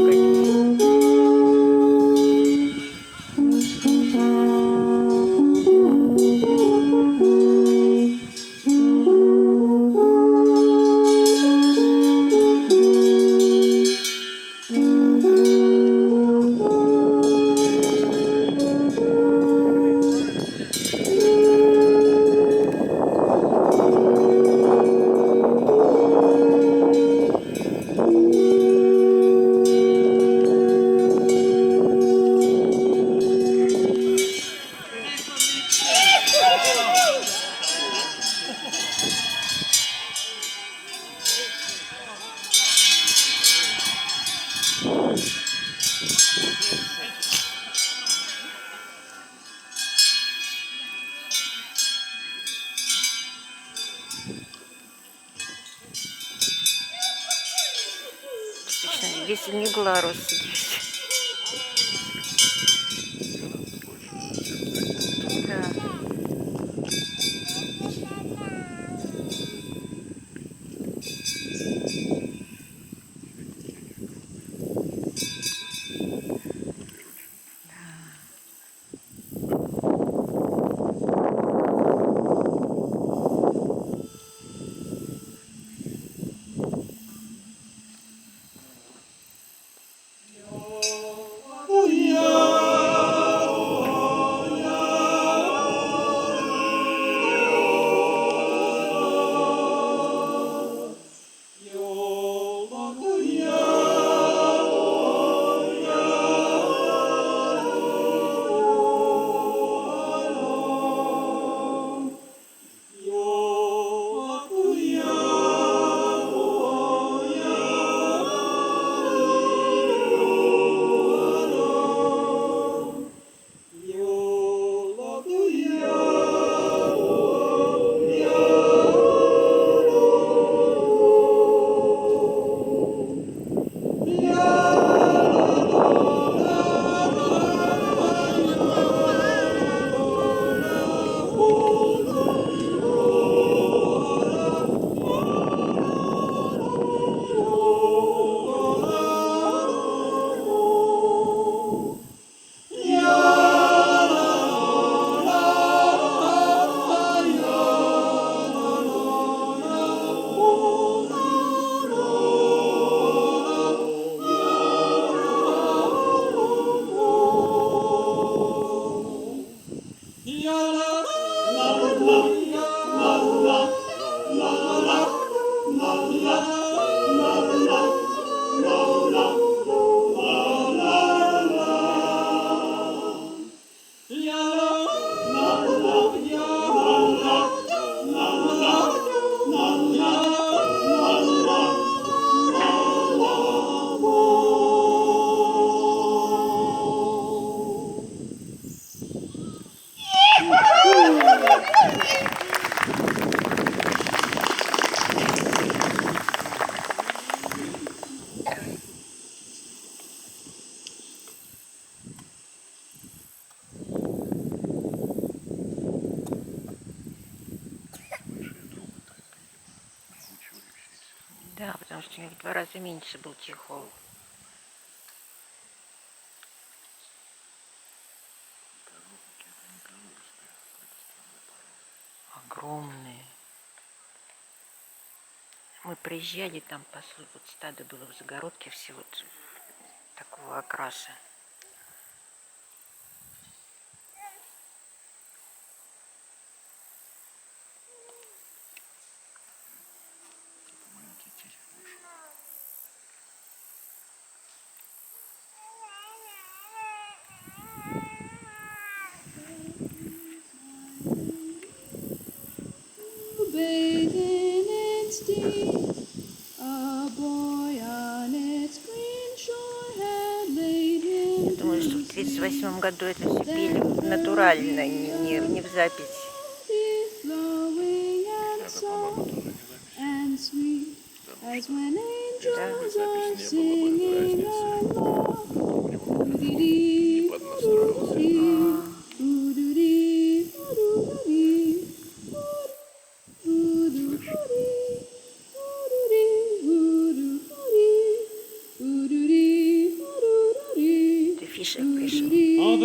какие. Здесь не Гларус здесь. Да. Да, потому что у них в 2 раза меньше был чехол. Огромные. Мы приезжали, там вот стадо было в загородке всего такого окраса. Я думаю, что в 1938 году это все пели натурально, не в запись. Это, по-моему, тоже не запись. Потому что Да. запись не было бы разницы. Не поднастроился. Слышь?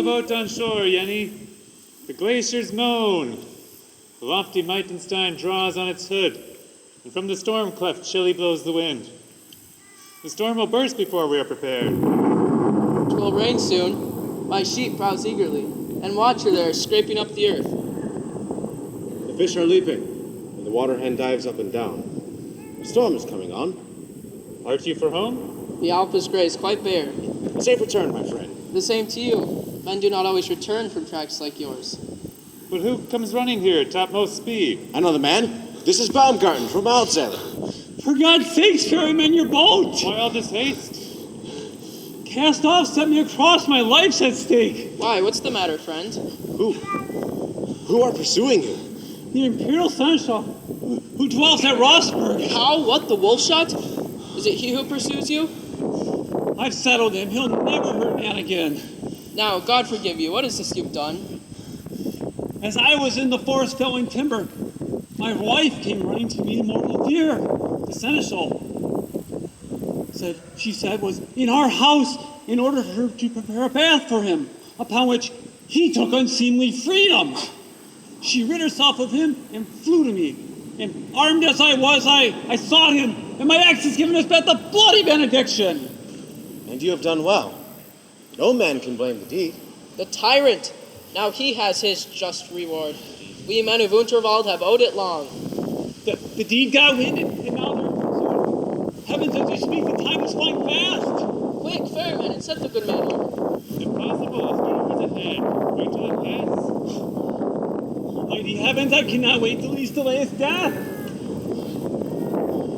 boat on shore, Yenny. The glacier's moan. The lofty Meitenstein draws on its hood, and from the storm cleft chilly blows the wind. The storm will burst before we are prepared. 'Twill rain soon. My sheep browse eagerly, and watch her there scraping up the earth. The fish are leaping, and the water hen dives up and down. The storm is coming on. Art you for home? The Alpes graze quite bare. Safe return, my friend. The same to you. Men do not always return from tracks like yours. But who comes running here at topmost speed? I know the man. This is Baumgarten from Altzell. For God's sakes, ferryman, your boat! Why all this haste? Cast off, set me across, my life's at stake. Why, what's the matter, friend? Who are pursuing you? The Imperial Seneschal, who dwells at Rossburg. How? What, the wolf shot? Is it he who pursues you? I've settled him. He'll never hurt man again. Now, God forgive you. What is this you've done? As I was in the forest felling timber, my wife came running to me in mortal fear. The Seneschal she said was in our house in order for her to prepare a bath for him, upon which he took unseemly freedom. She rid herself of him and flew to me. And armed as I was, I sought him, and my axe has given us Beth a bloody benediction. And you have done well. No man can blame the deed. The tyrant! Now he has his just reward. We men of Unterwald have owed it long. The deed got wind, and now they're pursuing. Heavens, as you speak, the time is flying fast. Quick, ferryman, and set the good man here. Impossible, the storm is at hand. Wait till it passes. Almighty heavens, I cannot wait till he's delay his death.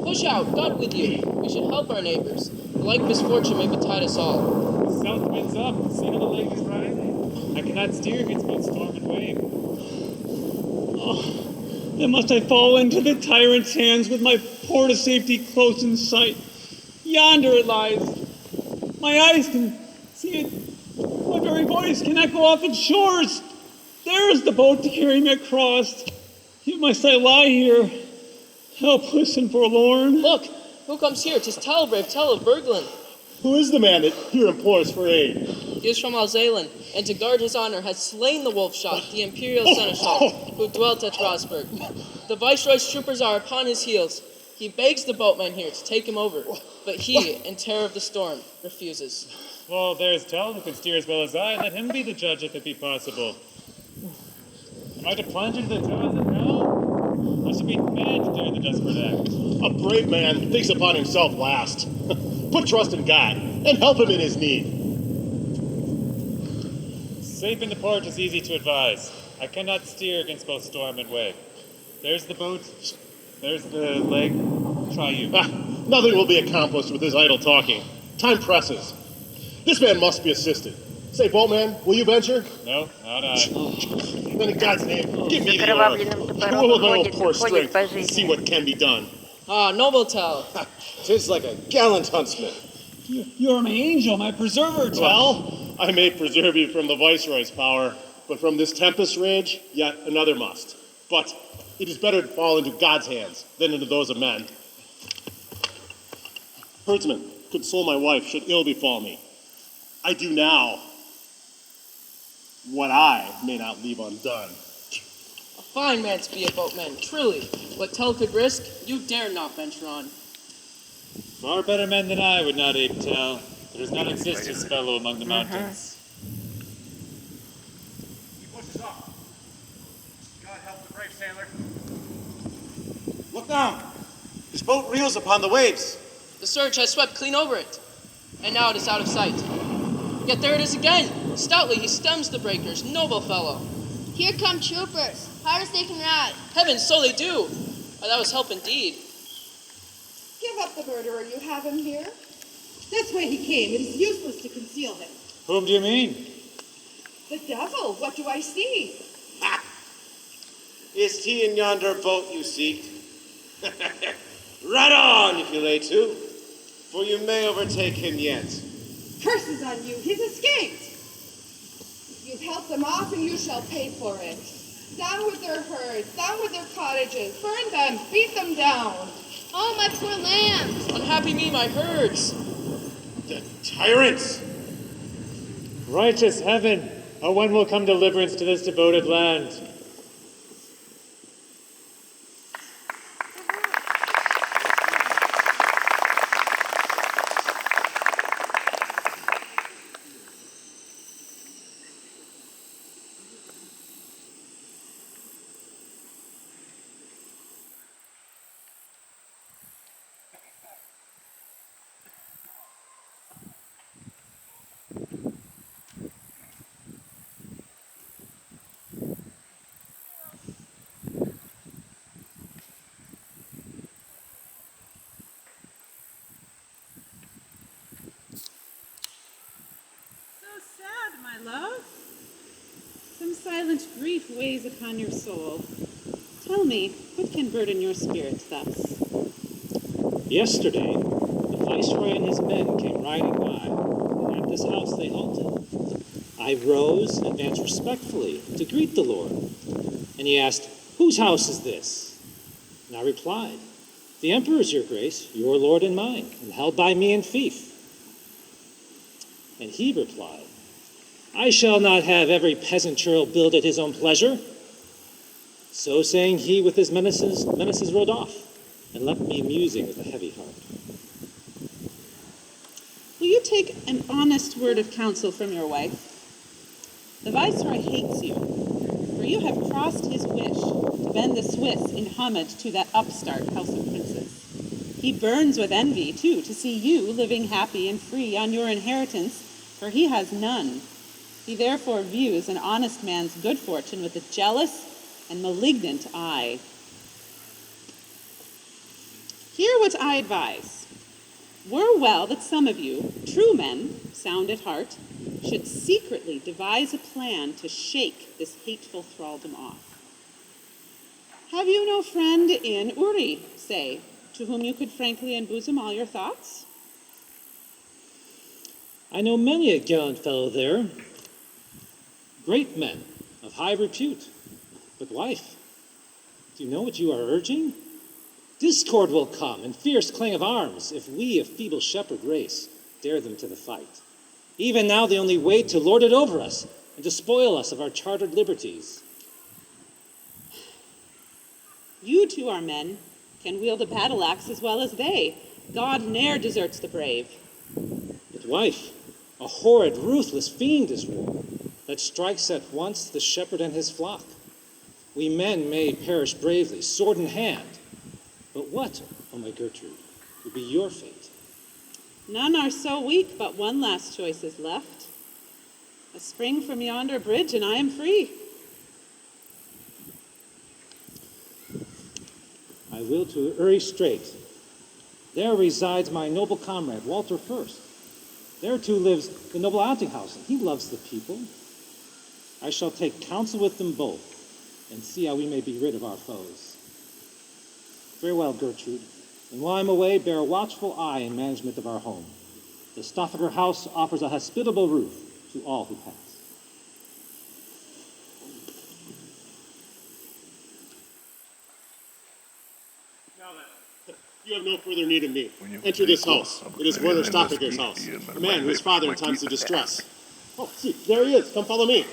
Push out, God with you. We should help our neighbors. The like misfortune may betide us all. The south wind's up. See how the lake is rising? I cannot steer against both storm and wave. Then must I fall into the tyrant's hands with my port of safety close in sight. Yonder it lies. My eyes can see it. My very voice can echo off its shores. There is the boat to carry me across. Yet must I lie here, helpless and forlorn. Look, who comes here? 'Tis Tell, brave Tell of Berglund. Who is the man that here implores for aid? He is from Alzalen, and to guard his honor has slain the wolf shot, the Imperial Seneschal, who dwelt at Rossburg. The Viceroy's troopers are upon his heels. He begs the boatman here to take him over, but he, in terror of the storm, refuses. Well, there's Tell who can steer as well as I. Let him be the judge if it be possible. Am I to plunge into the jaws of hell? I should be mad to dare the desperate act. A brave man thinks upon himself last. Put trust in God and help him in his need. Safe in the port is easy to advise. I cannot steer against both storm and wave. There's the boat. There's the leg. Try you. Nothing will be accomplished with this idle talking. Time presses. This man must be assisted. Say, boatman, will you venture? No, not I. Then in God's name, give me the oar. Окровавленным I will with my own топором poor ходит по strength see жизни. what can be done. Ah, noble Tell. 'Tis like a gallant huntsman. You're my angel, my preserver, Tell. I may preserve you from the Viceroy's power, but from this tempest rage, yet another must. But it is better to fall into God's hands than into those of men. Herdsman, console my wife should ill befall me. I do now what I may not leave undone. A fine man to be a boatman, truly. What Tell could risk, you dare not venture on. Far better men than I would not ape Tell. There does not exist his fellow among the mountains. He pushes up. God help the brave sailor. Look now. His boat reels upon the waves. The surge has swept clean over it, and now it is out of sight. Yet there it is again. Stoutly he stems the breakers, noble fellow. Here come troopers, hard as they can ride. Heavens, so they do. Why, that was help indeed. Give up the murderer, you have him here. This way he came. It is useless to conceal him. Whom do you mean? The devil, what do I see? Ha! Is he in yonder boat you seek? Right on, if you lay to, for you may overtake him yet. Curses on you, he's escaped. You've helped them off and you shall pay for it. Down with their herds, down with their cottages, burn them, beat them down. Oh, my poor lambs! Unhappy me, my herds. The tyrants! Righteous heaven, Oh, when will come deliverance to this devoted land? Sad, my love. Some silent grief weighs upon your soul. Tell me, what can burden your spirit thus? Yesterday, the viceroy and his men came riding by, and at this house they halted. I rose and advanced respectfully to greet the Lord, and he asked, "Whose house is this?" And I replied, "The emperor's, your grace, your lord and mine, and held by me in fief." And he replied, "I shall not have every peasant churl build at his own pleasure." So saying, he with his menaces rode off, and left me musing with a heavy heart. Will you take an honest word of counsel from your wife? The viceroy hates you, for you have crossed his wish to bend the Swiss in homage to that upstart house of princes. He burns with envy, too, to see you living happy and free on your inheritance, for he has none. He therefore views an honest man's good fortune with a jealous and malignant eye. Hear what I advise. Were well that some of you, true men, sound at heart, should secretly devise a plan to shake this hateful thraldom off. Have you no friend in Uri, say, to whom you could frankly unbosom all your thoughts? I know many a gallant fellow there, great men of high repute. But wife, do you know what you are urging? Discord will come and fierce clang of arms if we, a feeble shepherd race, dare them to the fight. Even now they only wait to lord it over us and to spoil us of our chartered liberties. You too are men, can wield a battle axe as well as they. God ne'er deserts the brave. But wife, a horrid, ruthless fiend is war, that strikes at once the shepherd and his flock. We men may perish bravely, sword in hand, but what, O my Gertrude, will be your fate? None are so weak, but one last choice is left. A spring from yonder bridge, and I am free. I will to Uri straight. There resides my noble comrade, Walter First. There too lives the noble Attinghausen. He loves the people. I shall take counsel with them both, and see how we may be rid of our foes. Farewell, Gertrude, and while I'm away, bear a watchful eye in management of our home. The Stoffaker house offers a hospitable roof to all who pass. Now then, you have no further need of me. Enter this house. It is Werner Stoffaker's house, a man who is father in times of distress. Oh, see, there he is. Come follow me.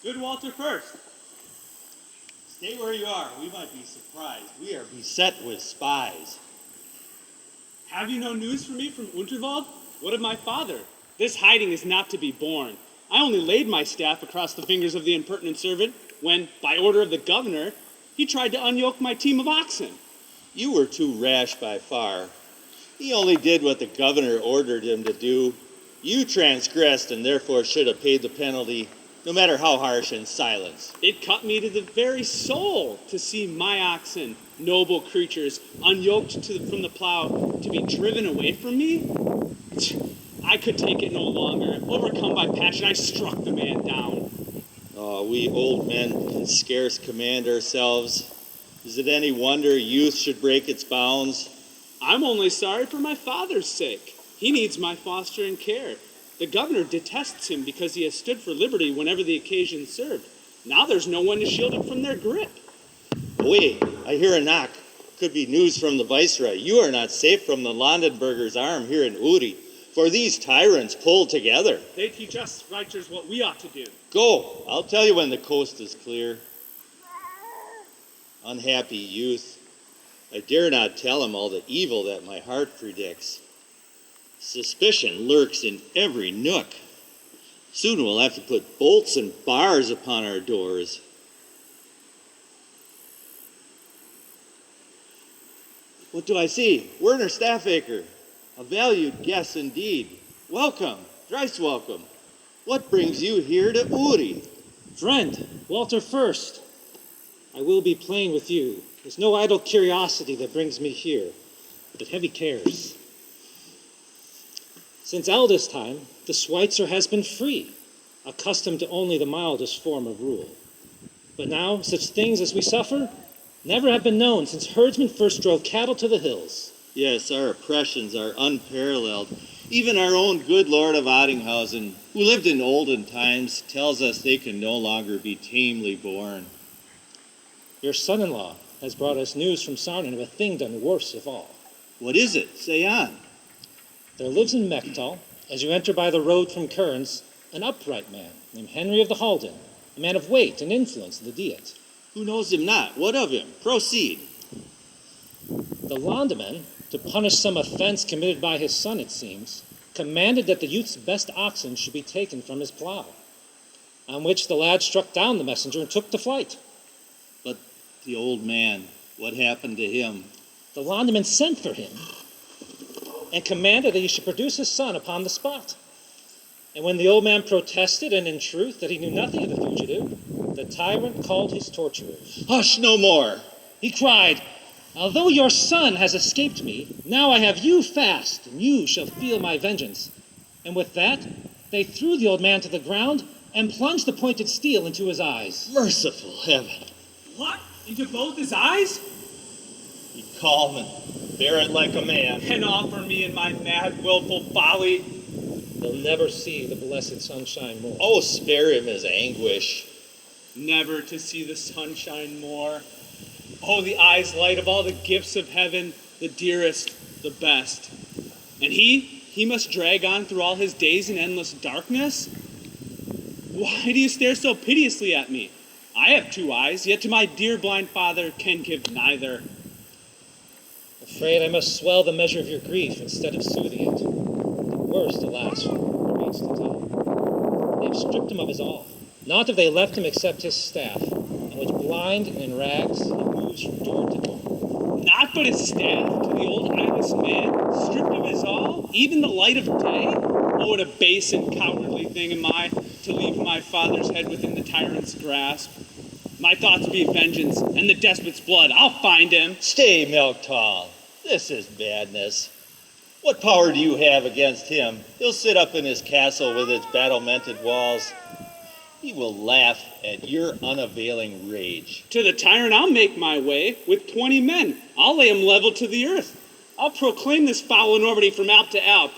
Good Walter First. Stay where you are. We might be surprised. We are beset with spies. Have you no news for me from Unterwald? What of my father? This hiding is not to be borne. I only laid my staff across the fingers of the impertinent servant when, by order of the governor, he tried to unyoke my team of oxen. You were too rash by far. He only did what the governor ordered him to do. You transgressed and therefore should have paid the penalty. no matter how harsh in silence. It cut me to the very soul to see my oxen, noble creatures, unyoked from the plow, to be driven away from me. I could take it no longer. Overcome by passion, I struck the man down. Oh, we old men can scarce command ourselves. Is it any wonder youth should break its bounds? I'm only sorry for my father's sake. He needs my fostering care. The governor detests him because he has stood for liberty whenever the occasion served. Now there's no one to shield him from their grip. Wait, I hear a knock. Could be news from the viceroy. You are not safe from the Londenburger's arm here in Uri, for these tyrants pull together. They teach us writers what we ought to do. Go, I'll tell you when the coast is clear. Unhappy youth, I dare not tell him all the evil that my heart predicts. Suspicion lurks in every nook. Soon we'll have to put bolts and bars upon our doors. What do I see? Werner Staffaker, a valued guest indeed. Welcome, thrice welcome. What brings you here to Uri? Friend, Walter First, I will be plain with you. There's no idle curiosity that brings me here, but heavy cares. Since eldest time, the Schweitzer has been free, accustomed to only the mildest form of rule. But now, such things as we suffer never have been known since herdsmen first drove cattle to the hills. Yes, our oppressions are unparalleled. Even our own good Lord of Ottinghausen, who lived in olden times, tells us they can no longer be tamely borne. Your son-in-law has brought us news from Sarnen of a thing done worse of all. What is it? Say on. There lives in Mechtal, as you enter by the road from Kearns, an upright man named Henry of the Halden, a man of weight and influence in the Diet. Who knows him not? What of him? Proceed. The Landaman, to punish some offense committed by his son, it seems, commanded that the youth's best oxen should be taken from his plow, on which the lad struck down the messenger and took to flight. But the old man, what happened to him? The Landaman sent for him and commanded that he should produce his son upon the spot. And when the old man protested, and in truth that he knew nothing of the fugitive, the tyrant called his torturers. Hush, no more! He cried, "Although your son has escaped me, now I have you fast, and you shall feel my vengeance." And with that, they threw the old man to the ground and plunged the pointed steel into his eyes. Merciful heaven! What? Into both his eyes? Be calm and bear it like a man. And offer me in my mad, willful folly. They'll never see the blessed sunshine more. Oh, spare him his anguish. Never to see the sunshine more. Oh, the eyes light of all the gifts of heaven, the dearest, the best. And he must drag on through all his days in endless darkness? Why do you stare so piteously at me? I have 2 eyes, yet to my dear blind father can give neither. Afraid I must swell the measure of your grief instead of soothing it. The worst, alas, remains to tell. They have stripped him of his all. Naught have they left him except his staff, and with blind and in rags he moves from door to door. Not but his staff to the old eyeless man, stripped of his all, even the light of day? Oh, what a base and cowardly thing am I, to leave my father's head within the tyrant's grasp. My thoughts be vengeance, and the despot's blood. I'll find him. Stay, Melchtal. This is madness. What power do you have against him? He'll sit up in his castle with its battlemented walls. He will laugh at your unavailing rage. To the tyrant I'll make my way, with 20 men. I'll lay him level to the earth. I'll proclaim this foul enormity from Alp to Alp.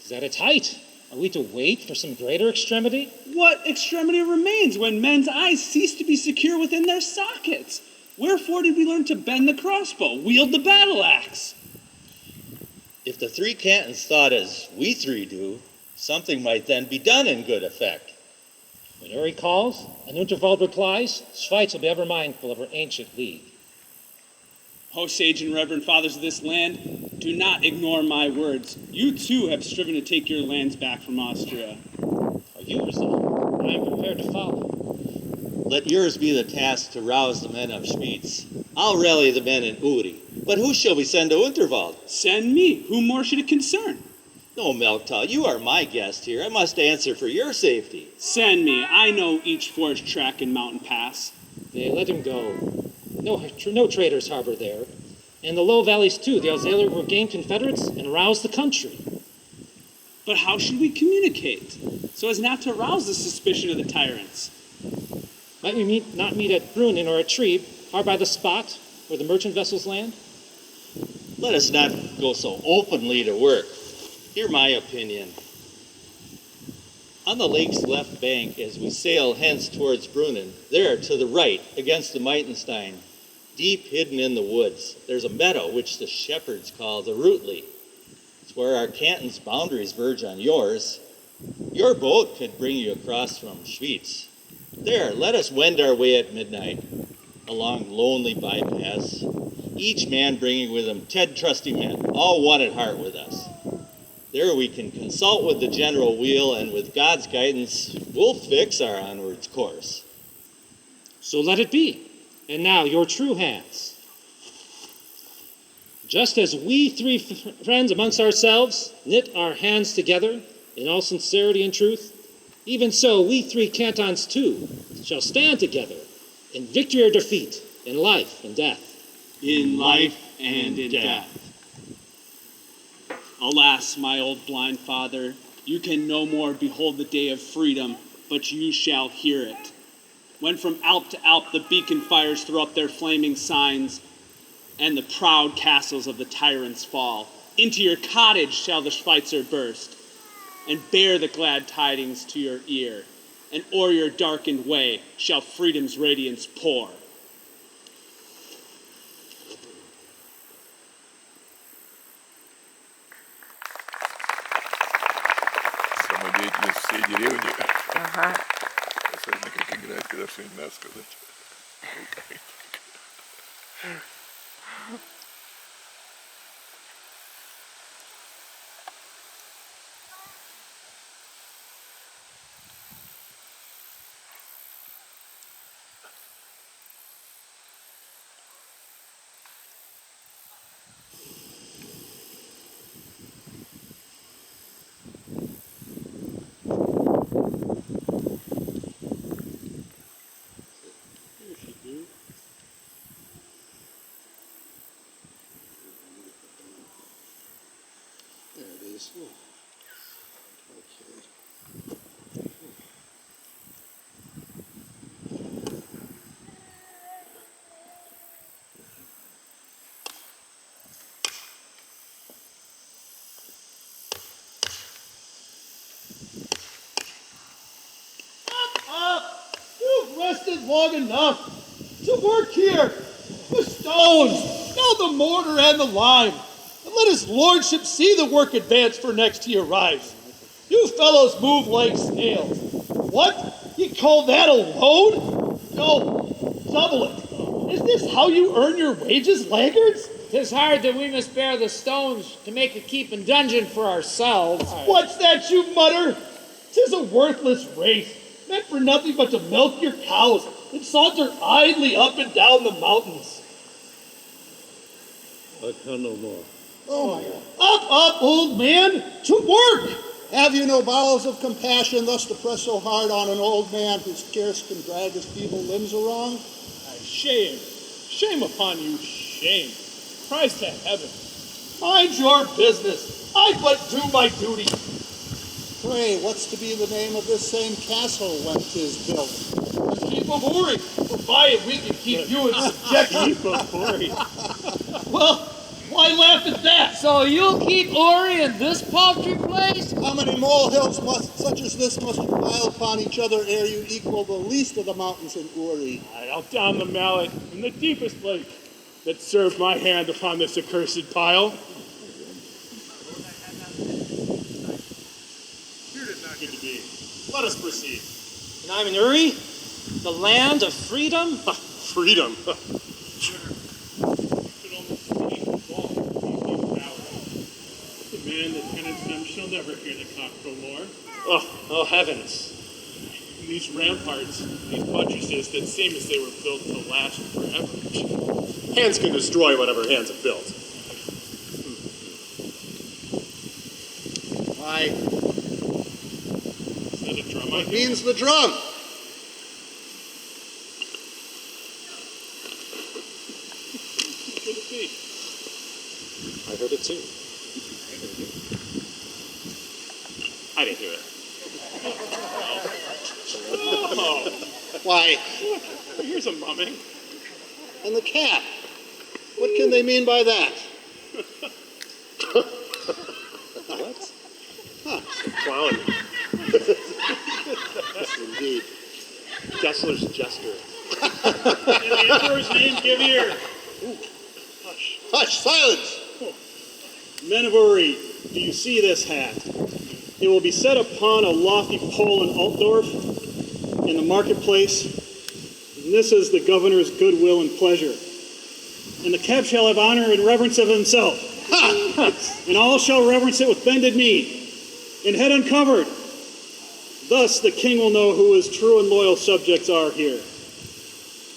Is that its height? Are we to wait for some greater extremity? What extremity remains when men's eyes cease to be secure within their sockets? Wherefore did we learn to bend the crossbow, wield the battle axe? If the 3 cantons thought as we 3 do, something might then be done in good effect. When Uri calls and Unterwald replies, Schweiz will be ever mindful of her ancient league. O sage and reverend fathers of this land, do not ignore my words. You too have striven to take your lands back from Austria. Are yours, then? I am prepared to follow. Let yours be the task to rouse the men of Schwyz. I'll rally the men in Uri. But who shall we send to Unterwald? Send me. Whom more should it concern? No, Melchtal, you are my guest here. I must answer for your safety. Send me. I know each forest track and mountain pass. They let him go. No traitors harbor there. And the low valleys, too. The Auxiliary will gain Confederates and rouse the country. But how should we communicate so as not to arouse the suspicion of the tyrants? Might we not meet at Brunnen or at Trebe, hard by the spot where the merchant vessels land? Let us not go so openly to work. Hear my opinion. On the lake's left bank, as we sail hence towards Brunnen, there to the right, against the Meitenstein, deep hidden in the woods, there's a meadow which the shepherds call the Rootley. It's where our canton's boundaries verge on yours. Your boat could bring you across from Schwyz. There, let us wend our way at midnight, along lonely bypaths, each man bringing with him 10 trusty men, all one at heart with us. There we can consult with the general wheel, and with God's guidance, we'll fix our onwards course. So let it be. And now, your true hands. Just as we three friends amongst ourselves knit our hands together in all sincerity and truth, even so we three cantons too shall stand together in victory or defeat, in life and death. In life and in death. Alas, my old blind father, you can no more behold the day of freedom, but you shall hear it. When from Alp to Alp the beacon fires throw up their flaming signs, and the proud castles of the tyrants fall, into your cottage shall the Schweitzer burst, and bear the glad tidings to your ear, and o'er your darkened way shall freedom's radiance pour. Самодеятельность всей деревни. Ага. Особенно как играть, когда что-нибудь надо сказать. You've rested long enough to work here. The stones, now the mortar and the lime. And let his lordship see the work advance for next he arrives. You fellows move like snails. What? You call that a load? Go, double it. Is this how you earn your wages, laggards? 'Tis hard that we must bear the stones to make a keep and dungeon for ourselves. What's that you mutter? 'Tis a worthless race, meant for nothing but to milk your cows and saunter idly up and down the mountains. I can no more. Oh my God. Up, old man, to work! Have you no bowels of compassion thus to press so hard on an old man who scarce can drag his feeble limbs along? Shame, shame upon you, shame. Christ to heaven. Mind your business. I but do my duty. Pray, what's to be the name of this same castle when 'tis built? The Keep of Uri. For by it we can keep you in subjection. Keep of Uri. Well, why laugh at that? So you'll keep Uri in this paltry place? How many molehills such as this must you pile upon each other ere you equal the least of the mountains in Uri? I'll down the mallet in the deepest lake that served my hand upon this accursed pile. Here it is not good to be. Let us proceed. And I'm in Uri, the land of freedom. Freedom. The man that tenants them shall never hear the cock crow more. Oh heavens. And these ramparts, these buttresses that seem as they were built to last forever. Hands can destroy whatever hands have built. Why? Is that a What means the drum? Could it be? I heard it too. I didn't hear it. Oh. Why? Here's a mumming. And the cat? What can they mean by that? What? Huh. Clown. Yes, indeed. Gessler's jester. In the Emperor's name, give ear. Hush. Hush, silence! Men of Uri, do you see this hat? It will be set upon a lofty pole in Altdorf, in the marketplace. And this is the governor's goodwill and pleasure. And the cap shall have honor and reverence of himself. And all shall reverence it with bended knee, and head uncovered. Thus the king will know who his true and loyal subjects are here.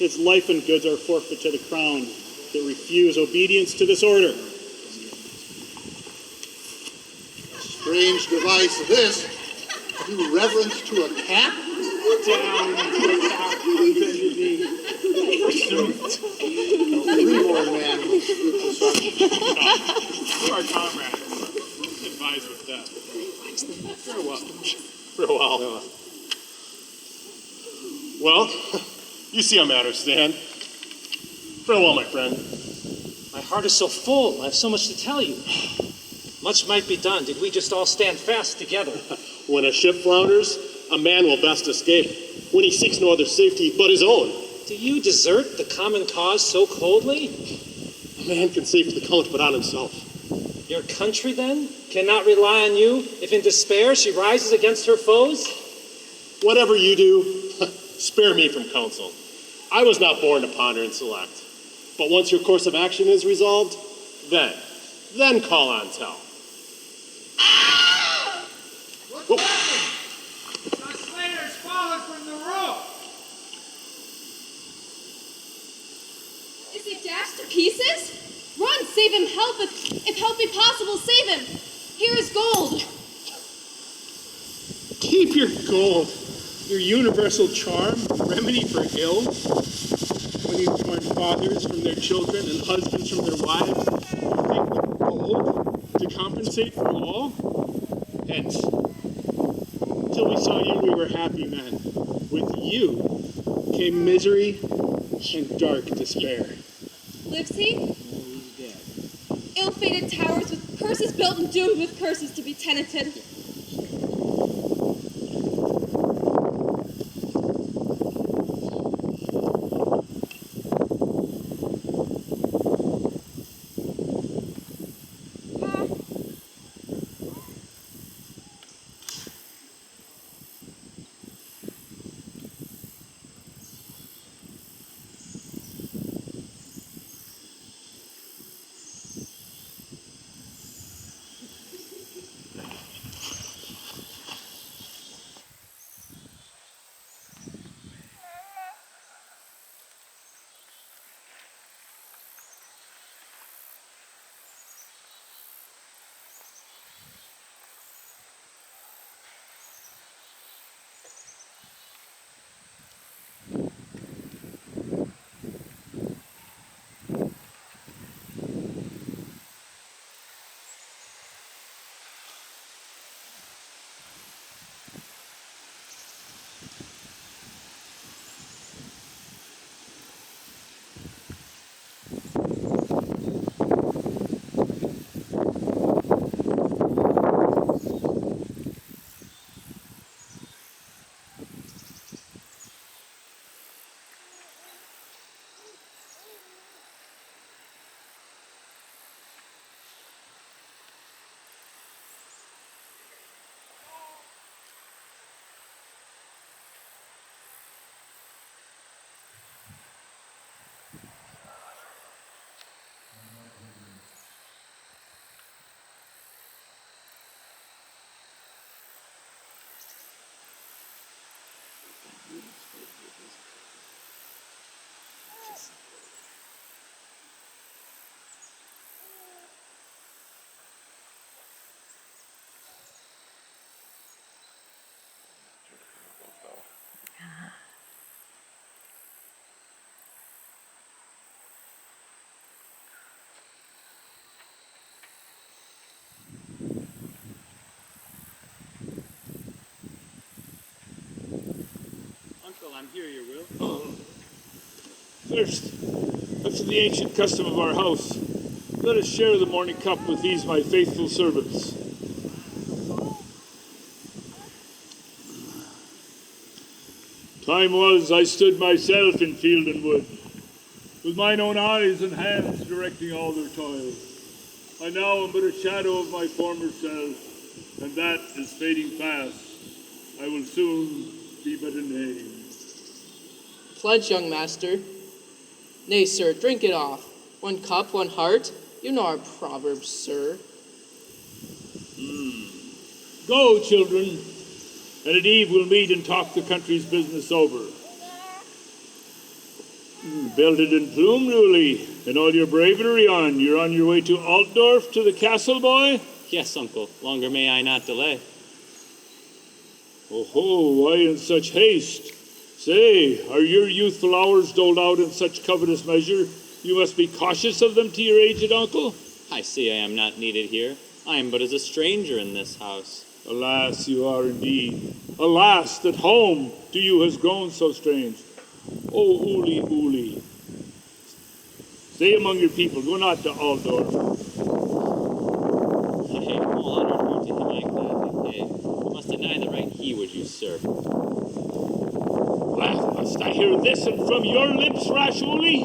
His life and goods are forfeit to the crown that refuse obedience to this order. Strange device this. Do reverence to a cat? Down to the top on bended knee. A reborn man will speak the subject. You are comrades. Advise with death. Farewell. Farewell. Well, you see how matters stand. Farewell, my friend. My heart is so full. I have so much to tell you. Much might be done. Did we just all stand fast together? When a ship flounders, a man will best escape, when he seeks no other safety but his own. Do you desert the common cause so coldly? A man can save the count but on himself. Your country, then, cannot rely on you if in despair she rises against her foes? Whatever you do, spare me from counsel. I was not born to ponder and select. But once your course of action is resolved, then call on Tell. The slayer's fallen from the roof. Is he dashed to pieces? Run, save him, help if help be possible, save him. Here is gold. Keep your gold, your universal charm, remedy for ill. When you torn fathers from their children and husbands from their wives, you think with gold to compensate for all? Hence, till we saw you, we were happy men. With you came misery and dark despair. Lives he? Ill-fated towers with curses built and doomed with curses to be tenanted. Uncle, I'm here, your will. First, after the ancient custom of our house, let us share the morning cup with these my faithful servants. Time was I stood myself in field and wood, with mine own eyes and hands directing all their toil. I now am but a shadow of my former self, and that is fading fast. I will soon be but a name. Pledge, young master. Nay, sir, drink it off. 1 cup, 1 heart. You know our proverbs, sir. Go, children, and at eve we'll meet and talk the country's business over. Belted and plumed, Uli, and all your bravery on. You're on your way to Altdorf, to the castle, boy? Yes, Uncle. Longer may I not delay. Oh-ho, why in such haste? Say, are your youthful hours doled out in such covetous measure? You must be cautious of them to your aged uncle? I see I am not needed here. I am but as a stranger in this house. Alas, you are indeed. Alas, that home to you has grown so strange. Oh, Uli, Uli. Stay among your people. Go not to Altdorf. Hey, all honor due to him I gladly pay. You must deny the right he would usurp. Well, must I hear this and from your lips, rash Uli?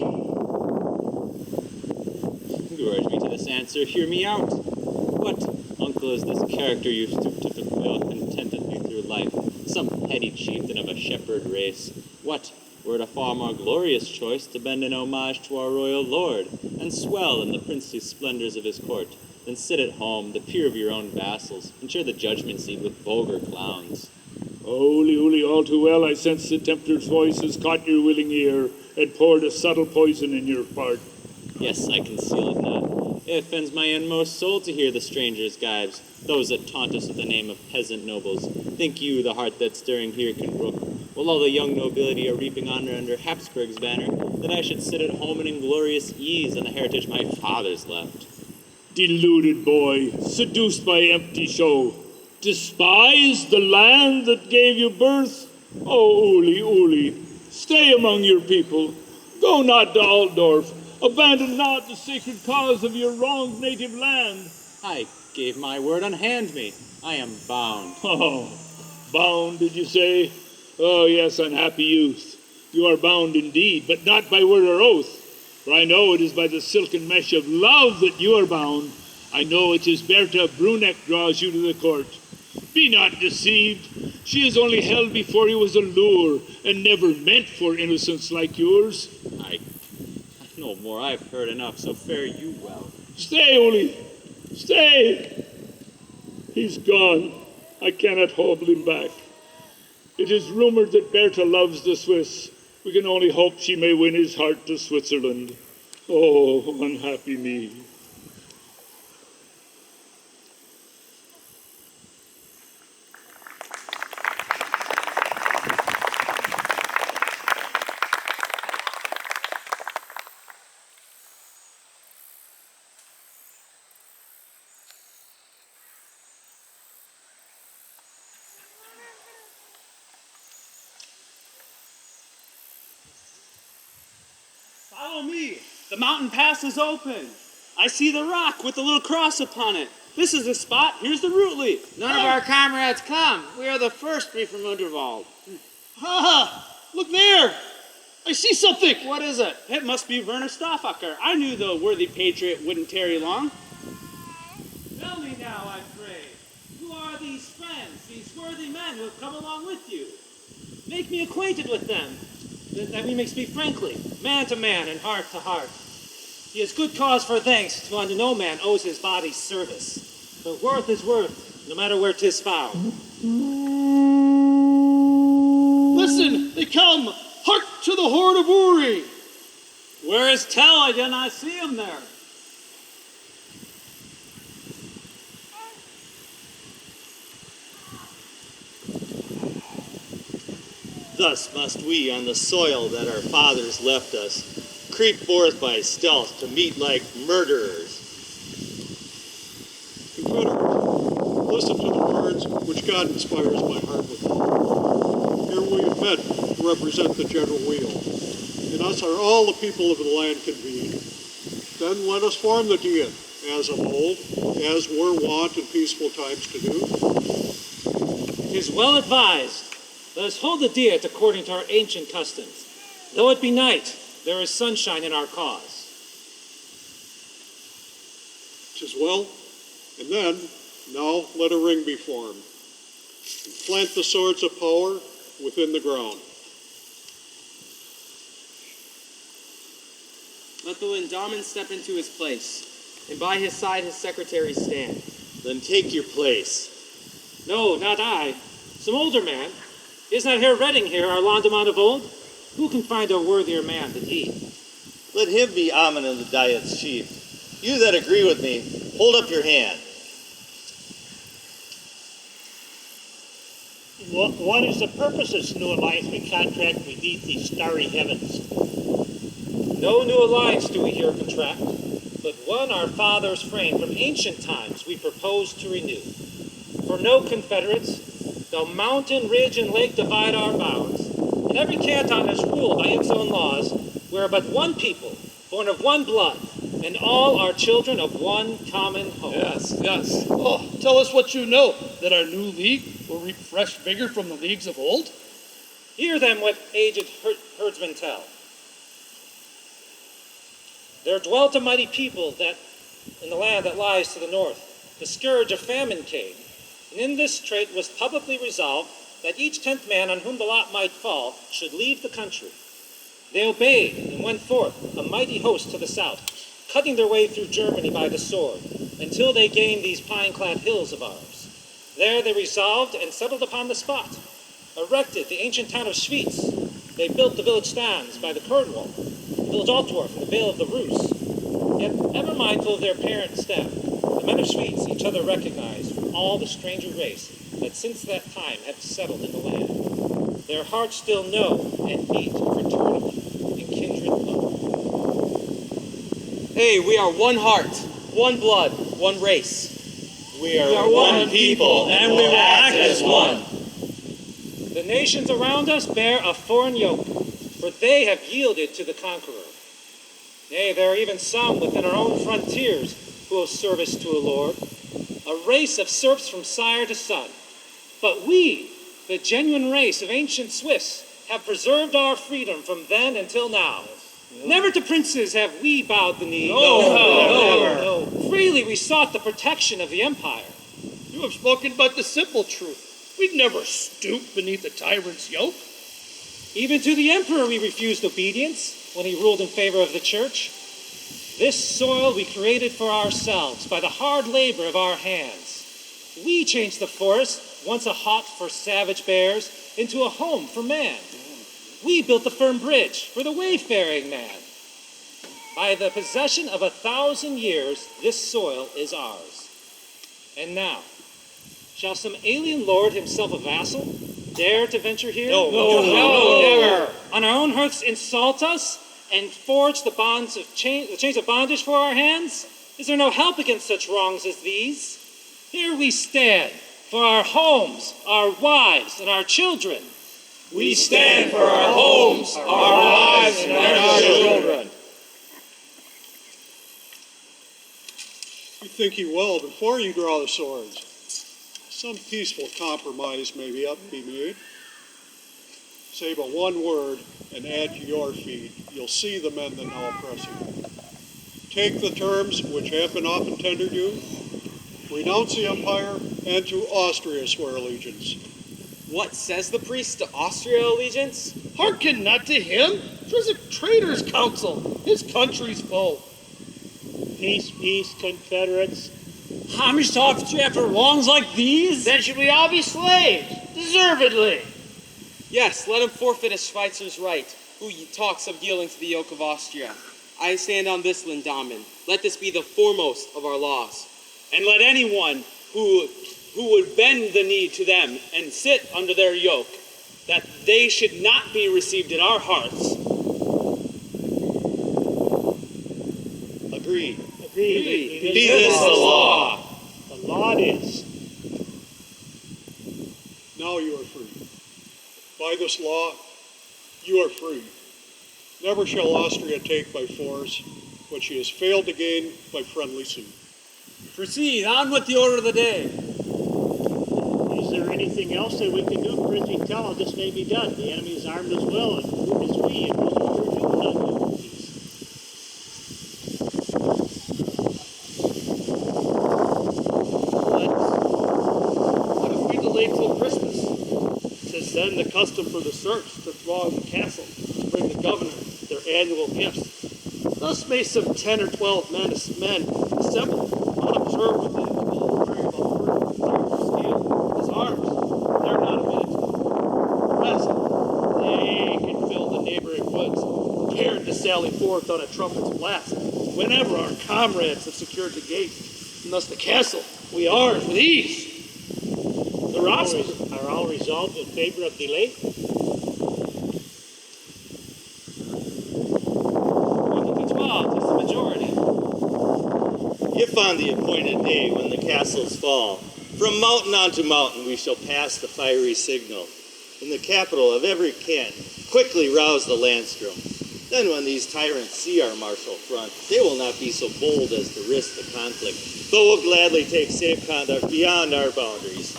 You urge me to this answer. Hear me out. What, uncle, is this character you stoop to fulfill contentedly through life? Some petty chieftain of a shepherd race. What, were it a far more glorious choice to bend an homage to our royal lord, and swell in the princely splendors of his court, than sit at home, the peer of your own vassals, and share the judgment seat with vulgar clowns? Uli, Uli, all too well I sense the tempter's voice has caught your willing ear, and poured a subtle poison in your heart. Yes, I conceal it not. It offends my inmost soul to hear the strangers' gibes, those that taunt us with the name of peasant nobles. Think you the heart that stirring here can brook, while all the young nobility are reaping honor under Habsburg's banner, that I should sit at home in inglorious ease on the heritage my fathers left? Deluded boy, seduced by empty show, despise the land that gave you birth? Oh, Uli, Uli, stay among your people. Go not to Altdorf. Abandon not the sacred cause of your wronged native land. I gave my word, unhand me. I am bound. Oh, bound, did you say? Oh, yes, unhappy youth. You are bound indeed, but not by word or oath. For I know it is by the silken mesh of love that you are bound. I know it is Berta Bruneck draws you to the court. Be not deceived. She is only held before you as a lure, and never meant for innocence like yours. I no more. I've heard enough, so fare you well. Stay, Uli. Stay. He's gone. I cannot hold him back. It is rumored that Berta loves the Swiss. We can only hope she may win his heart to Switzerland. Oh, unhappy me. Follow me. The mountain pass is open. I see the rock with the little cross upon it. This is the spot. Here's the root leaf. None of our comrades come. We are the first free from Unterwald. Ha! Look there. I see something. What is it? It must be Werner Staffacher. I knew the worthy patriot wouldn't tarry long. Tell me now, I pray, who are these friends, these worthy men who have come along with you? Make me acquainted with them, that we may speak frankly, man to man and heart to heart. He has good cause for thanks, to unto no man owes his body's service. But worth is worth, no matter where 'tis found. Listen, they come! Hark to the horn of Uri! Where is Tell? I did not see him there. Thus must we, on the soil that our fathers left us, creep forth by stealth to meet like murderers. Incredible. Listen to the words which God inspires my heart with. Here we men to represent the general weal. In us are all the people of the land convened. Then let us form the diet, as of old, as were wont in peaceful times to do. It is well advised. Let us hold the diet according to our ancient customs. Though it be night, there is sunshine in our cause. 'Tis well. And then, now let a ring be formed, and plant the swords of power within the ground. Let the Lindaman step into his place, and by his side his secretaries stand. Then take your place. No, not I. Some older man. Is not Herr Redding here, our Landaman of old? Who can find a worthier man than he? Let him be Amun of the Diet's chief. You that agree with me, hold up your hand. What is the purpose of this new alliance we contract beneath these starry heavens? No new alliance do we here contract, but one our fathers framed from ancient times we propose to renew. For no confederates, though mountain, ridge, and lake divide our bounds, and every canton is ruled by its own laws, we are but one people, born of one blood, and all are children of one common home. Yes, yes. Oh, tell us what you know, that our new league will reap fresh vigor from the leagues of old? Hear them what aged herdsmen tell. There dwelt a mighty people that in the land that lies to the north. The scourge of famine came, and in this trait was publicly resolved that each 10th man on whom the lot might fall should leave the country. They obeyed and went forth, a mighty host to the south, cutting their way through Germany by the sword, until they gained these pine-clad hills of ours. There they resolved and settled upon the spot, erected the ancient town of Schwyz. They built the village stands by the Kernwall, the village Altdorf and the Vale of the Roos. Yet, ever mindful of their parent stem, the men of Schwyz each other recognized from all the stranger race that since that time have settled in the land. Their hearts still know and beat fraternity and kindred love. Hey, we are one heart, one blood, one race. We are one people, and we will act as one. The nations around us bear a foreign yoke, for they have yielded to the conqueror. Nay, there are even some within our own frontiers who owe service to a lord, a race of serfs from sire to son. But we, the genuine race of ancient Swiss, have preserved our freedom from then until now. Never to princes have we bowed the knee. No. Freely we sought the protection of the empire. You have spoken but the simple truth. We'd never stoop beneath a tyrant's yoke. Even to the emperor we refused obedience when he ruled in favor of the church. This soil we created for ourselves by the hard labor of our hands. We changed the forest, once a haunt for savage bears, into a home for man. We built the firm bridge for the wayfaring man. By the possession of 1,000 years, this soil is ours. And now, shall some alien lord, himself a vassal, dare to venture here? No, never. On our own hearths insult us and forge the chains of bondage for our hands? Is there no help against such wrongs as these? Here we stand for our homes, our wives, and our children. We stand for our homes, our wives, and our children. You think ye well before you draw the swords. Some peaceful compromise may be made. Say but one word and add to your feet. You'll see the men that now oppress you. Take the terms which have been often tendered you. Renounce the empire, and to Austria swear allegiance. What says the priest to Austria allegiance? Hearken not to him. 'Twas a traitor's counsel, his country's foe. Peace, peace, confederates. Homage to Austria after wrongs like these? Then should we all be slaves, deservedly? Yes, let him forfeit a Schweizer's right, who talks of yielding to the yoke of Austria. I stand on this, Lindaman. Let this be the foremost of our laws. And let anyone who would bend the knee to them and sit under their yoke, that they should not be received in our hearts. Agreed. Be this the law. The law it is. Now you are free. By this law, you are free. Never shall Austria take by force what she has failed to gain by friendly suit. Proceed, on with the order of the day. Is there anything else that we can do? Vильgельm Telll, this may be done. The enemy is armed as well as we, and there's no doing on these. What if we delay till Christmas? 'Tis then the custom for the serfs to throng the castle to bring the governor their annual gifts. Thus may some 10 or 12 men assemble, unobserved within the wall, wearing about 30 steel as arms. They're not a minute. The rest, they can fill the neighboring woods, prepared to sally forth on a trumpet's blast whenever our comrades have secured the gate. And thus the castle we ours with ease. The Rossmans are all resolved in favor of delay? If on the appointed day when the castles fall, from mountain onto mountain we shall pass the fiery signal. In the capital of every canton, quickly rouse the Landstrom. Then when these tyrants see our martial front, they will not be so bold as to risk the conflict, but will gladly take safe conduct beyond our boundaries.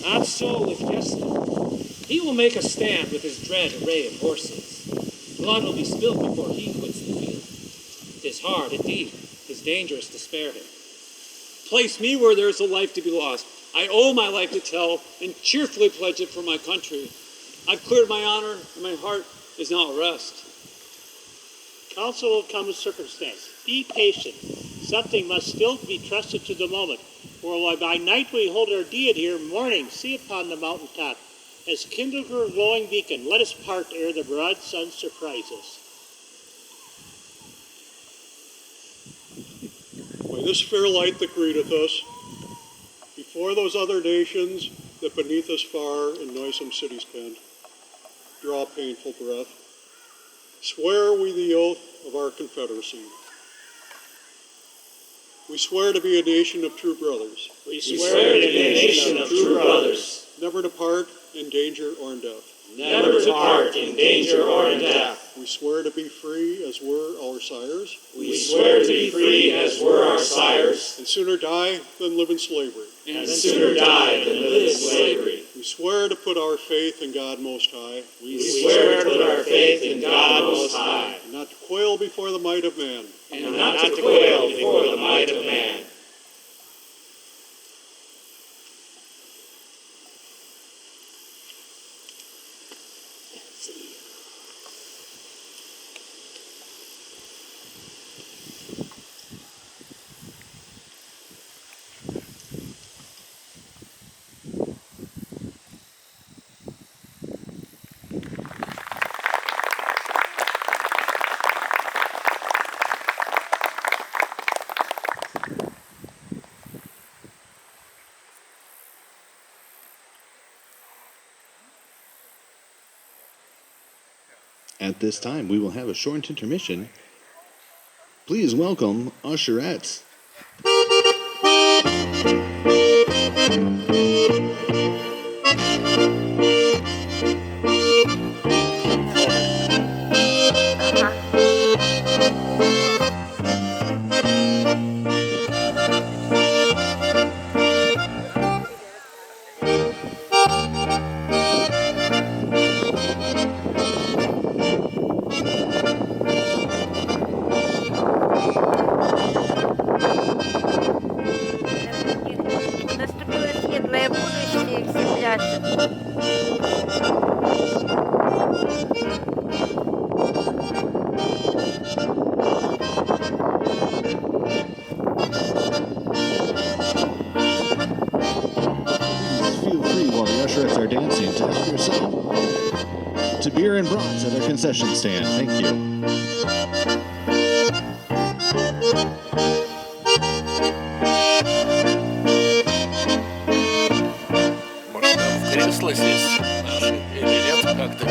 Not so with Gessler. He will make a stand with his dread array of horses. Blood will be spilled before he quits the field. 'Tis hard, indeed. 'Tis dangerous to spare him. Place me where there is a life to be lost. I owe my life to Tell and cheerfully pledge it for my country. I've cleared my honor, and my heart is now at rest. Counsel will come with circumstance. Be patient. Something must still be trusted to the moment. For while by night we hold our deed here, morning see upon the mountain top. As kindled her glowing beacon, let us part ere the broad sun surprise us. By this fair light that greeteth us, before those other nations that beneath us far in noisome cities pend, draw a painful breath, swear we the oath of our confederacy. We swear to be a nation of true brothers. We swear to be a nation of true brothers. Never to part in danger or in death. Never to part in danger or in death. We swear to be free as were our sires. We swear to be free as were our sires. And sooner die than live in slavery. And sooner die than live in slavery. We swear to put our faith in God Most High. We swear to put our faith in God Most High. And not to quail before the might of man. And not to quail before the might of man. At this time, we will have a short intermission. Please welcome usherettes. Beer and brats at our concession stand. Thank you. Кресло сесть или нет, как ты?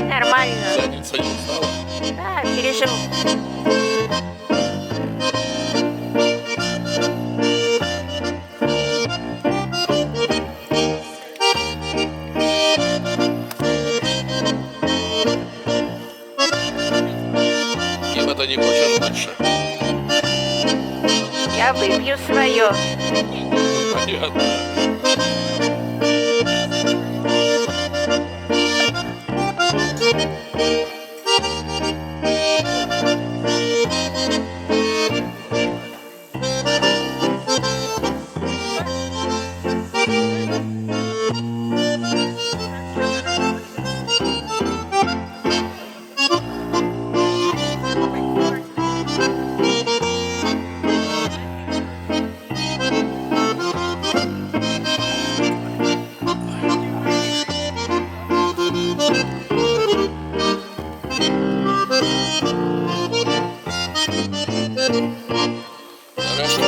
Нормально. Задница не устала? Да, переживу. Я выпью свое. Понятно.